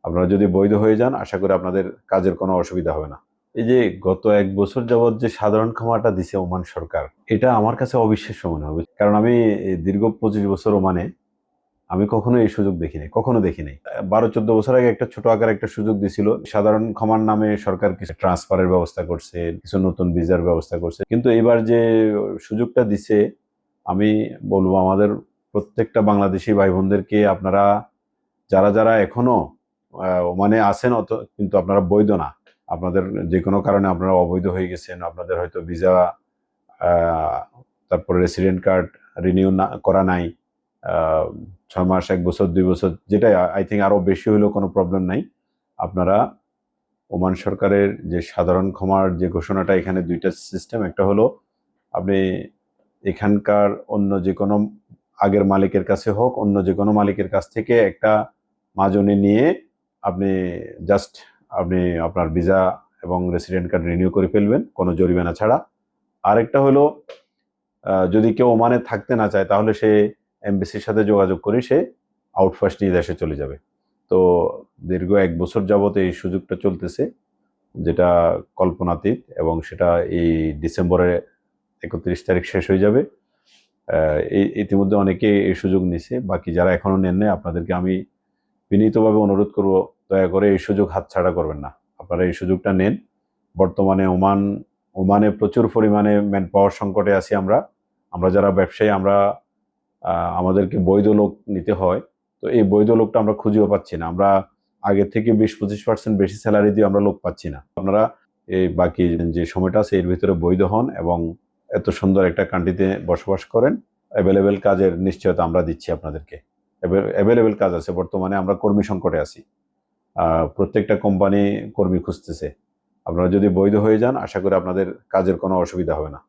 আপনারা যদি বৈধ হয়ে যান আশা করি আপনাদের কাজের কোনো অসুবিধা হবে না। এই যে গত 1 বছর যাবৎ যে সাধারণ ক্ষমাটা দিছে ওমান সরকার, এটা আমার কাছে অবিশ্বাস্য মনে হবে। কারণ আমি এই দীর্ঘ 25 বছর ওমানে আমি কখনো এই সুযোগ দেখি নাই, কখনো দেখি নাই। 12-14 বছর আগে একটা ছোট আকারে একটা সুযোগ দিছিল। সাধারণ ক্ষমার নামে সরকার কিছু ট্রান্সফারের ব্যবস্থা করছে, কিছু নতুন ভিসার ব্যবস্থা করছে। কিন্তু এবার যে সুযোগটা দিছে, আমি বলবো আমাদের প্রত্যেকটা বাংলাদেশী ভাই বোনদেরকে আপনারা যারা এখনো ওমানে আছেন কিন্তু আপনারা বৈধ না, আপনাদের যে কোনো কারণে আপনারা অবৈধ হয়ে গেছেন, আপনাদের হয়তো ভিসা তারপরে রেসিডেন্ট কার্ড রিনিউ করা নাই, 6 মাস 1 বছর 2 বছর, যেটা আই থিঙ্ক আরো বেশি হলেও কোনো প্রবলেম নাই। আপনারা ওমান সরকারের যে সাধারণ ক্ষমার যে ঘোষণাটা, এখানে দুইটা সিস্টেম। একটা হলো আপনি এখানকার অন্য যে কোনো আগের মালিকের কাছে হোক, অন্য যে কোনো মালিকের কাছ থেকে একটা মাজনি নিয়ে আপনি জাস্ট আপনি আপনার ভিসা এবং রেসিডেন্ট কার্ড রিনিউ করে ফেলবেন কোনো জরিমানা ছাড়া। আরেকটা হলো যদি কেউ ওমানে থাকতে না চায় তাহলে সে এমবেসির সাথে যোগাযোগ করে সে আউটফাস্ট নিয়ে দেশে চলে যাবে। তো দীর্ঘ 1 বছর যাবত এই সুযোগটা চলতেছে, যেটা কল্পনাতীত, এবং সেটা এই ডিসেম্বরের 31 তারিখ শেষ হয়ে যাবে। ইতিমধ্যে অনেকে এই সুযোগ নিছে, বাকি যারা এখনো নেন নাই আপনাদেরকে আমি বিনীতভাবে অনুরোধ করব, দয়া করে এই সুযোগ হাতছাড়া করবেন না। আপনারা এই সুযোগটা নেন। বর্তমানে ওমানে প্রচুর পরিমাণে ম্যান পাওয়ার সংকটে আছি আমরা। আমরা যারা ব্যবসায়ী, আমাদেরকে বৈধ লোক নিতে হয়। তো এই বৈধ লোকটা আমরা খুঁজেও পাচ্ছি না। আমরা আগের থেকে 20-25% বেশি স্যালারি দিয়ে আমরা লোক পাচ্ছি না। আপনারা এই বাকি যে সময়টা আছে এর ভিতরে বৈধ হন এবং এত সুন্দর একটা কান্ট্রিতে বসবাস করেন। অ্যাভেলেবেল কাজের নিশ্চয়তা আমরা দিচ্ছি আপনাদেরকে। অ্যাভেলেবেল কাজ আছে। বর্তমানে আমরা কর্মী সংকটে আছি। প্রত্যেকটা কোম্পানি কর্মী খুঁজতেছে। আপনারা যদি বৈধ হয়ে যান আশা করি আপনাদের কাজের কোনো অসুবিধা হবে না।